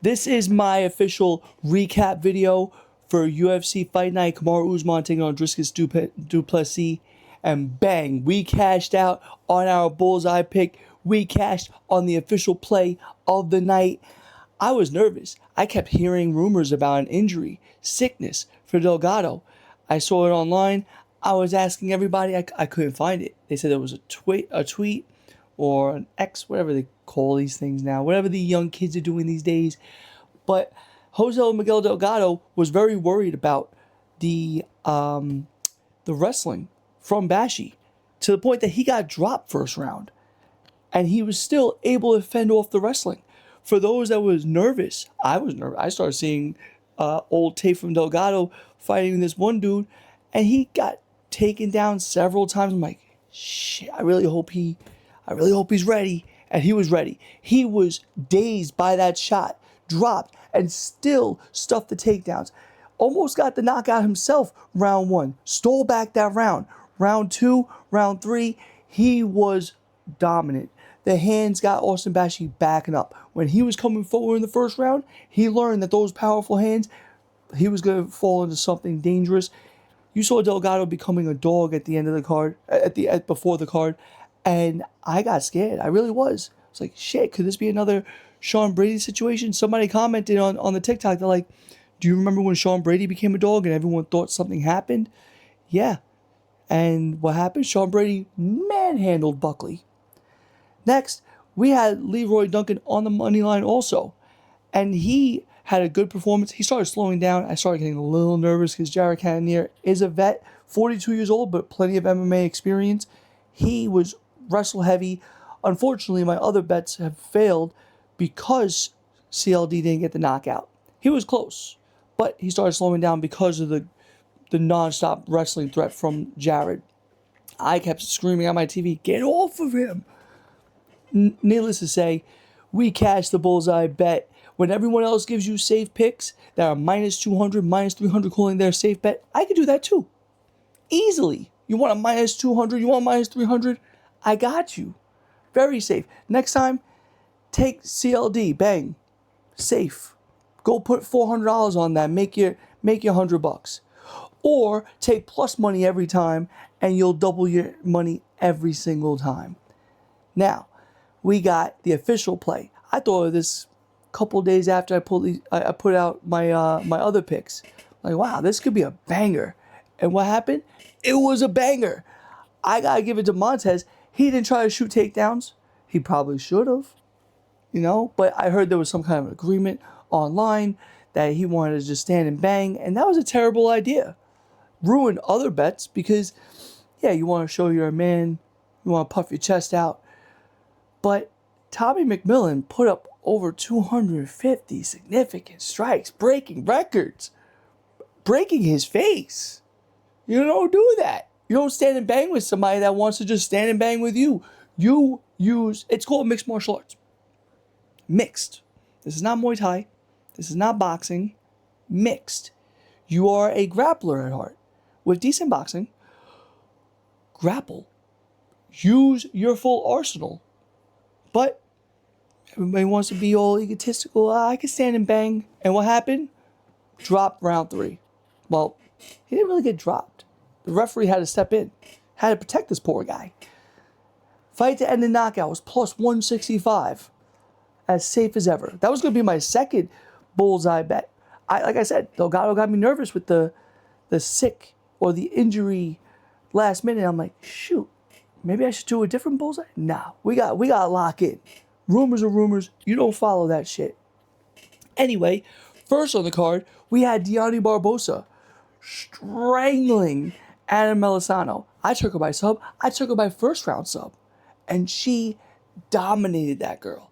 This is my official recap video for UFC Fight Night. Kamaru Usman taking on Dricus Duplessis. And bang, we cashed out on our bullseye pick. We cashed on the official play of the night. I was nervous. I kept hearing rumors about an injury, sickness for Delgado. I saw it online. I was asking everybody. I couldn't find it. They said there was a tweet or an X, whatever they call these things now, whatever the young kids are doing these days. But Jose Miguel Delgado was very worried about the wrestling from Bashi, to the point that he got dropped first round. And he was still able to fend off the wrestling. For those that was nervous, I was nervous. I started seeing old tape from Delgado fighting this one dude, and he got taken down several times. I'm like, shit, I really hope he's ready. And he was ready. He was dazed by that shot, dropped, and still stuffed the takedowns. Almost got the knockout himself round one. Stole back that round. Round two, round three, he was dominant. The hands got Austin Bashi backing up. When he was coming forward in the first round, he learned that those powerful hands, he was going to fall into something dangerous. You saw Delgado becoming a dog at the end of the card, before the card, and I got scared. I really was. I was like, shit, could this be another Sean Brady situation? Somebody commented on the TikTok, they're like, do you remember when Sean Brady became a dog and everyone thought something happened? Yeah. And what happened? Sean Brady manhandled Buckley. Next, we had Leroy Duncan on the money line also. And he had a good performance. He started slowing down. I started getting a little nervous because Jared Cannonier is a vet, 42 years old, but plenty of MMA experience. He was wrestle heavy. Unfortunately, my other bets have failed because CLD didn't get the knockout. He was close, but he started slowing down because of the non-stop wrestling threat from Jared. I kept screaming at my TV, get off of him. Needless to say, we cashed the bullseye bet. When everyone else gives you safe picks that are minus 200, minus 300 calling their safe bet, I could do that too. Easily. You want a minus 200, you want minus 300? I got you. Very safe. Next time, take CLD, bang, safe. Go put $400 on that, make your $100. Or take plus money every time, and you'll double your money every single time. Now, we got the official play. I thought of this a couple days after I put out my other picks. Like, wow, this could be a banger. And what happened? It was a banger. I gotta give it to Montez. He didn't try to shoot takedowns. He probably should have, But I heard there was some kind of agreement online that he wanted to just stand and bang, and that was a terrible idea. Ruined other bets because, yeah, you want to show you're a man, you want to puff your chest out. But Tommy McMillan put up over 250 significant strikes, breaking records, breaking his face. You don't do that. You don't stand and bang with somebody that wants to just stand and bang with you. You use, it's called mixed martial arts. Mixed. This is not Muay Thai. This is not boxing. Mixed. You are a grappler at heart. With decent boxing, grapple. Use your full arsenal. But everybody wants to be all egotistical. I can stand and bang. And what happened? Dropped round 3. Well, he didn't really get dropped. The referee had to step in. Had to protect this poor guy. Fight to end the knockout was plus 165. As safe as ever. That was going to be my second bullseye bet. Like I said, Delgado got me nervous with the sick or the injury last minute. I'm like, shoot, maybe I should do a different bullseye? Nah, we got to lock in. Rumors are rumors. You don't follow that shit. Anyway, first on the card, we had Deani Barbosa strangling Anna Melisano. I took her by sub. I took her by first round sub. And she dominated that girl.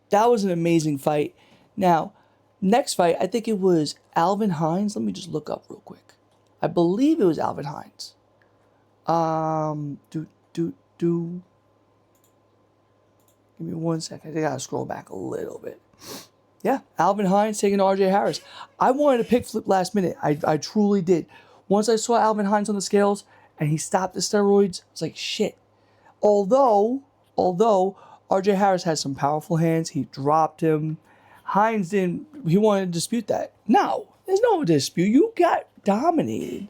That was an amazing fight. Now, next fight, I think it was Alvin Hines. Let me just look up real quick. I believe it was Alvin Hines. Give me 1 second. I gotta scroll back a little bit. Yeah, Alvin Hines taking RJ Harris. I wanted to pick flip last minute. I truly did. Once I saw Alvin Hines on the scales and he stopped the steroids, I was like, shit. Although RJ Harris has some powerful hands, he dropped him. Hines he wanted to dispute that. No, there's no dispute. You got dominated.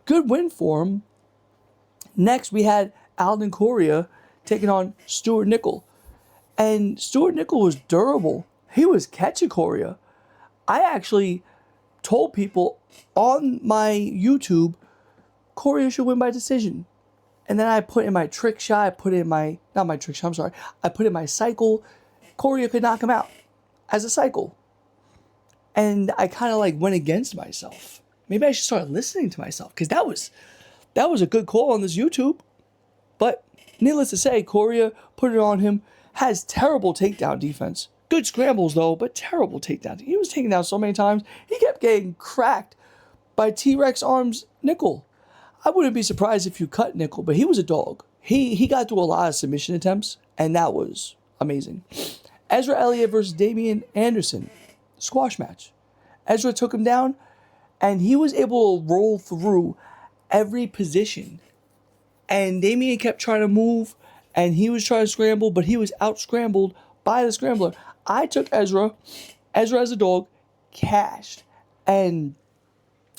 Good win for him. Next, we had Alden Correa taking on Stuart Nickel. And Stuart Nickel was durable. He was catching Correa. I actually told people on my YouTube, Correa should win by decision. And then I put in my trick shot, I put in my cycle. Correa could knock him out as a cycle. And I kind of like went against myself. Maybe I should start listening to myself, because that was a good call on this YouTube. But needless to say, Correa put it on him, has terrible takedown defense. Good scrambles though, but terrible takedown. He was taken down so many times, he kept getting cracked by T-Rex Arms Nickel. I wouldn't be surprised if you cut Nickel, but he was a dog. He got through a lot of submission attempts, and that was amazing. Ezra Elliott versus Damian Anderson, squash match. Ezra took him down, and he was able to roll through every position. And Damian kept trying to move, and he was trying to scramble, but he was out-scrambled by the scrambler. I took Ezra. Ezra as a dog, cashed. And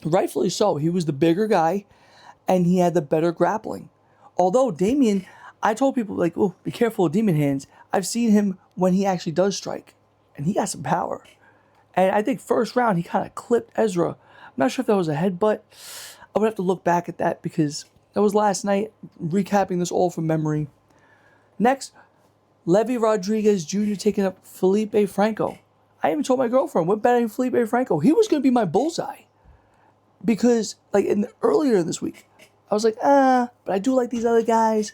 rightfully so. He was the bigger guy, and he had the better grappling. Although Damian, I told people, like, oh, be careful of Demon Hands. I've seen him when he actually does strike, and he got some power. And I think first round, he kind of clipped Ezra. I'm not sure if that was a headbutt. I would have to look back at that, because that was last night, recapping this all from memory. Next, Levy Rodriguez Jr. taking up Felipe Franco. I even told my girlfriend, we're betting Felipe Franco. He was going to be my bullseye. Because, like, earlier this week, I was like, but I do like these other guys.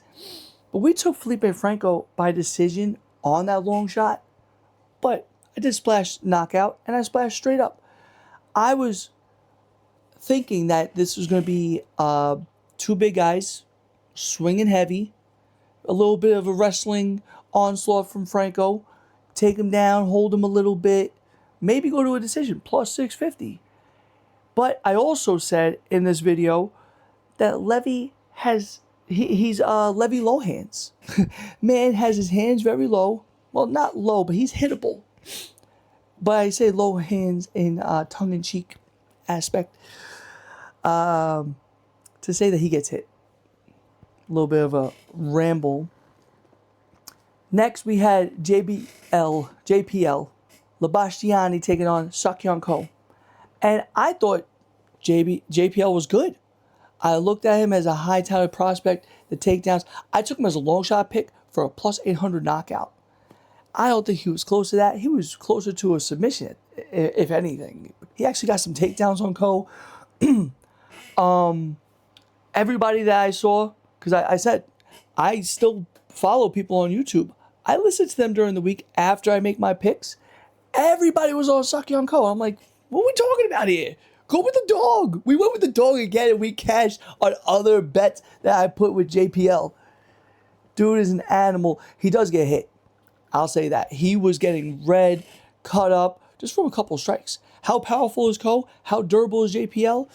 But we took Felipe Franco by decision on that long shot. But I did splash knockout, and I splashed straight up. I was thinking that this was going to be two big guys swinging heavy, a little bit of a wrestling onslaught from Franco, take him down, hold him a little bit, maybe go to a decision, plus 650. But I also said in this video that Levy has, he's Levy low hands. Man has his hands very low. Well, not low, but he's hittable. But I say low hands in tongue-in-cheek aspect to say that he gets hit. A little bit of a ramble. Next, we had JPL, Labastiani taking on Sakyon Ko. And I thought JPL was good. I looked at him as a high-touted prospect, the takedowns. I took him as a long shot pick for a plus 800 knockout. I don't think he was close to that. He was closer to a submission, if anything. He actually got some takedowns on Ko. Everybody that I saw, because I said, I still follow people on YouTube. I listen to them during the week after I make my picks. Everybody was on Sakyon Ko. I'm like, what are we talking about here? Go with the dog. We went with the dog again, and we cashed on other bets that I put with JPL. Dude is an animal. He does get hit. I'll say that. He was getting red, cut up, just from a couple strikes. How powerful is Ko? How durable is JPL?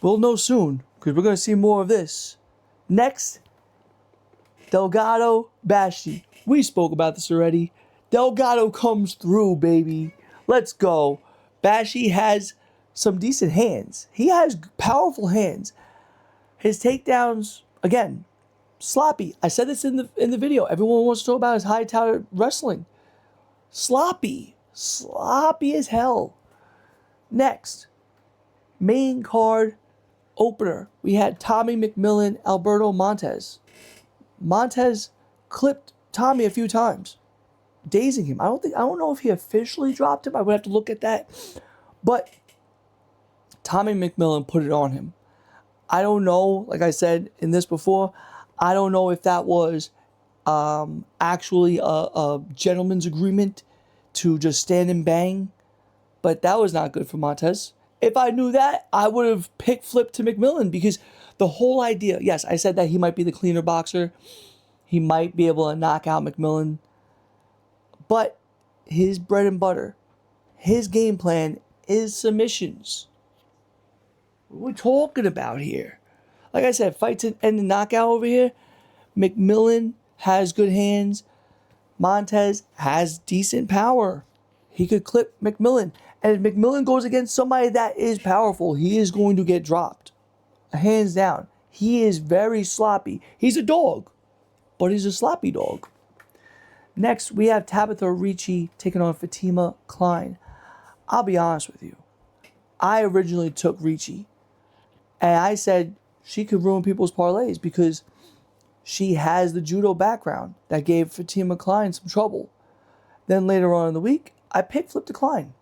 We'll know soon, because we're going to see more of this. Next, Delgado Bashi. We spoke about this already. Delgado comes through, baby. Let's go. Bashi has some decent hands. He has powerful hands. His takedowns, again, sloppy. I said this in the video. Everyone wants to talk about his high-touted wrestling. Sloppy. Sloppy as hell. Next, main card opener. We had Tommy McMillan, Alberto Montez. Montez clipped Tommy a few times, dazing him. I don't know if he officially dropped him. I would have to look at that. But Tommy McMillan put it on him. I don't know, like I said in this before, I don't know if that was actually a gentleman's agreement to just stand and bang, but that was not good for Montez. If I knew that, I would have picked flip to McMillan, because the whole idea, yes, I said that he might be the cleaner boxer. He might be able to knock out McMillan. But his bread and butter, his game plan is submissions. What are we talking about here? Like I said, fight to end the knockout over here. McMillan has good hands. Montez has decent power. He could clip McMillan. And if McMillan goes against somebody that is powerful, he is going to get dropped. Hands down. He is very sloppy. He's a dog, but he's a sloppy dog. Next, we have Tabitha Ricci taking on Fatima Klein. I'll be honest with you. I originally took Ricci, and I said she could ruin people's parlays because she has the judo background that gave Fatima Klein some trouble. Then later on in the week, I picked Flip to Klein.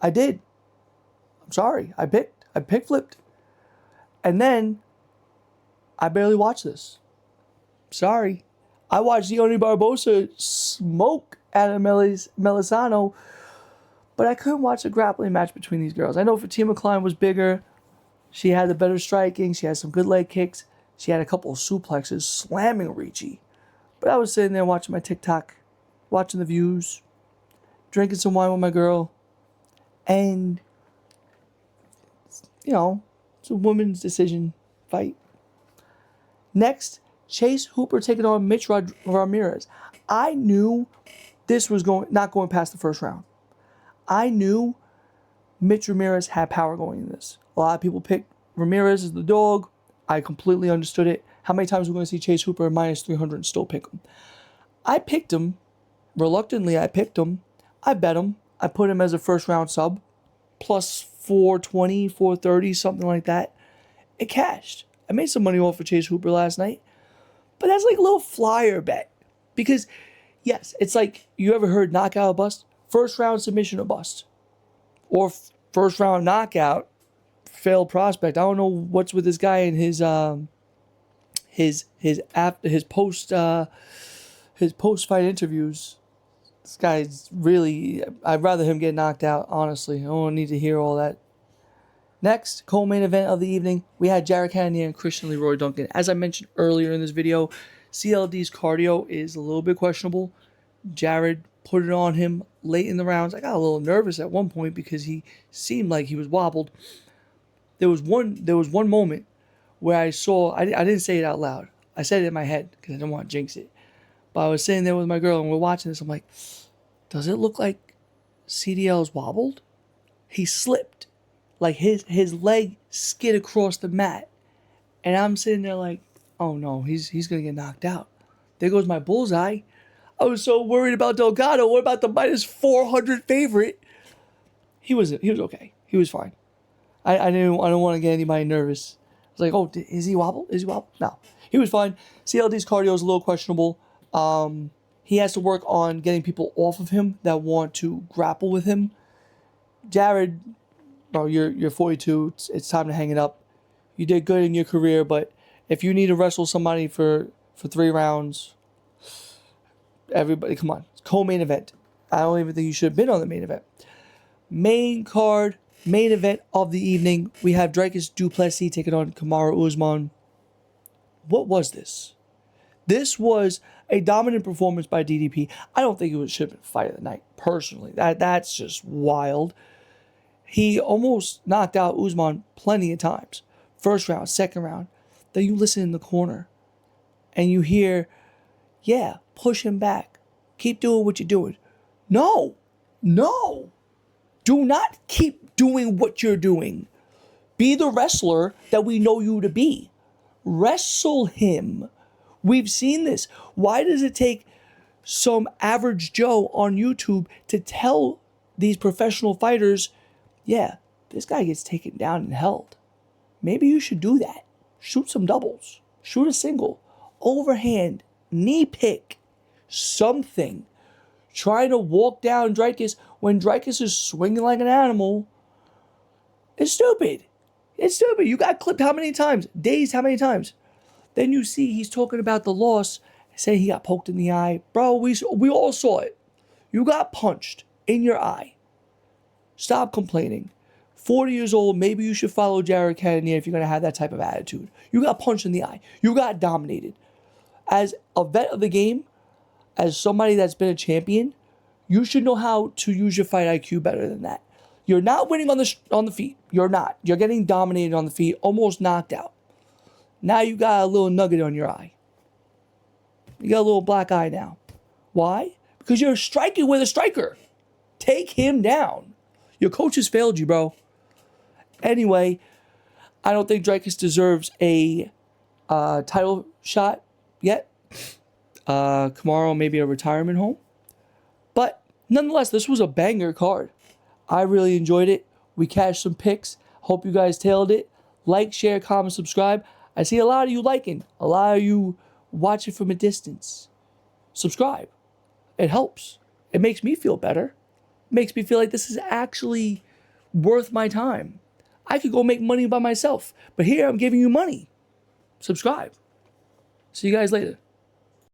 I did. I'm sorry. I picked flipped. And then I barely watched this. Sorry. I watched Leone Barbosa smoke Adam Melisano, but I couldn't watch the grappling match between these girls. I know Fatima Klein was bigger. She had the better striking. She had some good leg kicks. She had a couple of suplexes slamming Ricci. But I was sitting there watching my TikTok, watching the views, drinking some wine with my girl, and, you know, it's a woman's decision fight. Next, Chase Hooper taking on Mitch Ramirez. I knew this was not going past the first round. I knew Mitch Ramirez had power going in this. A lot of people picked Ramirez as the dog. I completely understood it. How many times are we going to see Chase Hooper minus 300 and still pick him? I picked him. Reluctantly, I picked him. I bet him. I put him as a first round sub. Plus 420, 430, something like that. It cashed. I made some money off of Chase Hooper last night. But that's like a little flyer bet. Because, yes, it's like, you ever heard knockout or bust? First round submission or bust. Or first round knockout, failed prospect. I don't know what's with this guy and his post fight interviews. This guy's really, I'd rather him get knocked out, honestly. I don't need to hear all that. Next, co-main event of the evening, we had Jared Cannonier and Christian Leroy Duncan. As I mentioned earlier in this video, CLD's cardio is a little bit questionable. Jared put it on him late in the rounds. I got a little nervous at one point because he seemed like he was wobbled. There was one moment where I saw, I didn't say it out loud. I said it in my head because I didn't want to jinx it. But I was sitting there with my girl and we're watching this. I'm like, does it look like CDL's wobbled? He slipped. Like his leg skid across the mat. And I'm sitting there like, oh no, he's going to get knocked out. There goes my bullseye. I was so worried about Delgado. What about the minus 400 favorite? He was okay. He was fine. I don't want to get anybody nervous. I was like, oh, is he wobbled? Is he wobbled? No. He was fine. CLD's cardio is a little questionable. He has to work on getting people off of him that want to grapple with him. Jared, bro, you're 42. It's time to hang it up. You did good in your career, but if you need to wrestle somebody for 3 rounds, everybody, come on. It's co-main event. I don't even think you should have been on the main event. Main card, main event of the evening, we have Dricus du Plessis taking on Kamaru Usman. What was this? This was a dominant performance by DDP. I don't think it should have been fight of the night, personally. That's just wild. He almost knocked out Usman plenty of times. First round, second round. Then you listen in the corner and you hear, yeah, push him back. Keep doing what you're doing. No. Do not keep doing what you're doing. Be the wrestler that we know you to be. Wrestle him. We've seen this. Why does it take some average Joe on YouTube to tell these professional fighters, yeah, this guy gets taken down and held? Maybe you should do that. Shoot some doubles. Shoot a single. Overhand. Knee pick. Something. Trying to walk down Dricus when Dricus is swinging like an animal. It's stupid. It's stupid. You got clipped how many times? Dazed how many times? Then you see he's talking about the loss, saying he got poked in the eye. Bro, we all saw it. You got punched in your eye. Stop complaining. 40 years old, maybe you should follow Jared Cannonier if you're going to have that type of attitude. You got punched in the eye. You got dominated. As a vet of the game, as somebody that's been a champion, you should know how to use your fight IQ better than that. You're not winning on the feet. You're not. You're getting dominated on the feet, almost knocked out. Now you got a little nugget on your eye. You got a little black eye now. Why? because you're striking with a striker. Take him down. Your coach has failed you, bro. Anyway, I don't think Dricus deserves a title shot yet. Kamaru, maybe a retirement home. But nonetheless, this was a banger card. I really enjoyed it. We cashed some picks. Hope you guys tailed it. Like, share, comment, subscribe. I see a lot of you liking. A lot of you watching from a distance. Subscribe. It helps. It makes me feel better. It makes me feel like this is actually worth my time. I could go make money by myself. But here I'm giving you money. Subscribe. See you guys later.